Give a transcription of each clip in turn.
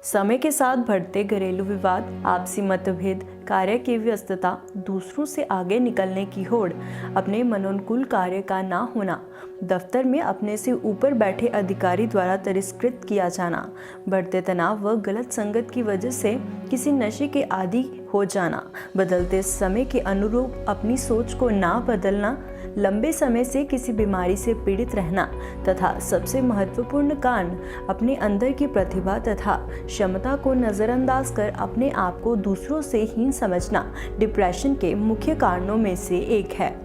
समय के साथ बढ़ते घरेलू विवाद, आपसी मतभेद, कार्य की व्यस्तता, दूसरों से आगे निकलने की होड़, अपने मनोनुकूल कार्य का ना होना, दफ्तर में अपने से ऊपर बैठे अधिकारी द्वारा तिरस्कृत किया जाना, बढ़ते तनाव व गलत संगत की वजह से किसी नशे के आदी हो जाना, बदलते समय के अनुरूप अपनी सोच को ना बदलना, लंबे समय से किसी बीमारी से पीड़ित रहना तथा सबसे महत्वपूर्ण कारण अपने अंदर की प्रतिभा तथा क्षमता को नज़रअंदाज कर अपने आप को दूसरों से हीन समझना डिप्रेशन के मुख्य कारणों में से एक है।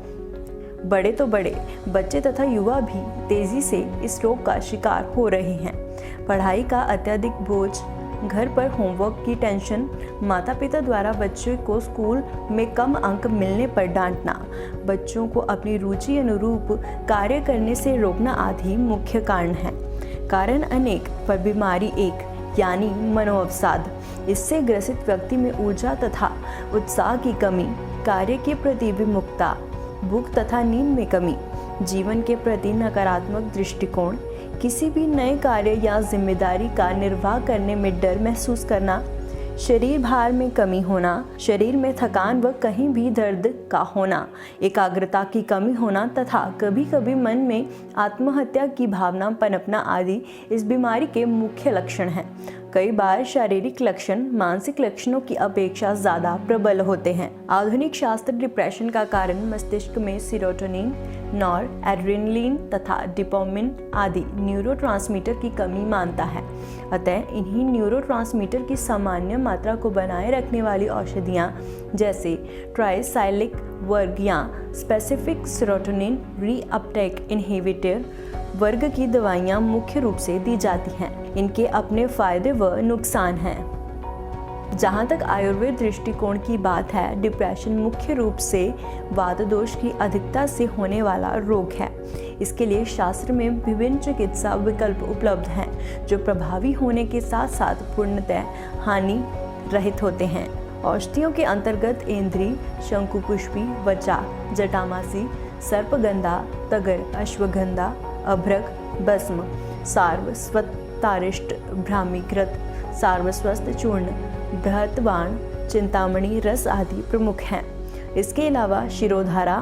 बड़े तो बड़े, बच्चे तथा युवा भी तेजी से इस रोग का शिकार हो रहे हैं। पढ़ाई का अत्यधिक बोझ, घर पर होमवर्क की टेंशन, माता पिता द्वारा बच्चे को स्कूल में कम अंक मिलने पर डांटना, बच्चों को अपनी रुचि अनुरूप कार्य करने से रोकना आदि मुख्य कारण हैं। कारण अनेक पर बीमारी एक, यानी मनोअवसाद। इससे ग्रसित व्यक्ति में ऊर्जा तथा उत्साह की कमी, कार्य के प्रति विमुखता, भूख तथा नींद में कमी, जीवन के प्रति नकारात्मक दृष्टिकोण, किसी भी नए कार्य या जिम्मेदारी का निर्वाह करने में डर महसूस करना, शरीर भार में कमी होना, शरीर में थकान व कहीं भी दर्द का होना, एकाग्रता की कमी होना तथा कभी कभी मन में आत्महत्या की भावना पनपना आदि इस बीमारी के मुख्य लक्षण हैं। कई बार शारीरिक लक्षण मानसिक लक्षणों की अपेक्षा ज़्यादा प्रबल होते हैं। आधुनिक शास्त्र डिप्रेशन का कारण मस्तिष्क में सीरोटोनिन, नॉर एड्रेनलिन तथा डोपामिन आदि न्यूरोट्रांसमीटर की कमी मानता है। अतः इन्हीं न्यूरोट्रांसमीटर की सामान्य मात्रा को बनाए रखने वाली औषधियाँ जैसे ट्राइसाइक्लिक वर्ग या स्पेसिफिक सेरोटोनिन रीअपटेक इनहिबिटर वर्ग की दवाइयाँ मुख्य रूप से दी जाती हैं। इनके अपने फायदे व नुकसान हैं। जहाँ तक आयुर्वेद दृष्टिकोण की बात है, डिप्रेशन मुख्य रूप से वात दोष की अधिकता से होने वाला रोग है। इसके लिए शास्त्र में विभिन्न चिकित्सा विकल्प उपलब्ध हैं, जो प्रभावी होने के साथ साथ पूर्णतः हानि रहित होते हैं। औषधियों के अंतर्गत ऐंद्री, शंकुपुष्पी, वचा, जटामासी, सर्पगंधा, तगर, अश्वगंधा, अभ्रक, भस्म, सार्वस्वतारिष्ट, भ्रामीकृत, सार्वस्वस्त चूर्ण, बृहतबाण, चिंतामणि रस आदि प्रमुख हैं। इसके अलावा शिरोधारा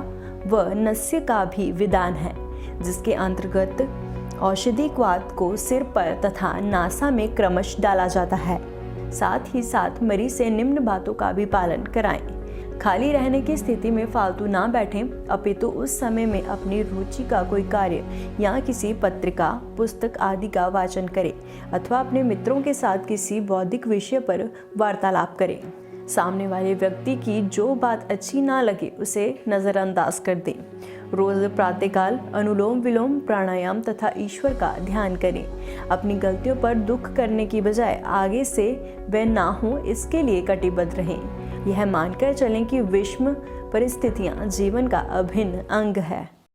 व नस्य का भी विधान है, जिसके अंतर्गत औषधि क्वाथ को सिर पर तथा नासा में क्रमश डाला जाता है। साथ ही साथ मरीज से निम्न बातों का भी पालन कराएं। खाली रहने की स्थिति में फालतू ना बैठें, अपितु उस समय में अपनी रुचि का कोई कार्य या किसी पत्रिका, पुस्तक आदि का वाचन करें अथवा अपने मित्रों के साथ किसी बौद्धिक विषय पर वार्तालाप करें। सामने वाले व्यक्ति की जो बात अच्छी ना लगे उसे नज़रअंदाज कर दें। रोज प्रातःकाल अनुलोम विलोम, प्राणायाम तथा ईश्वर का ध्यान करें। अपनी गलतियों पर दुख करने की बजाय आगे से वे ना हो, इसके लिए कटिबद्ध रहें। यह मानकर चलें कि विषम परिस्थितियां जीवन का अभिन्न अंग है।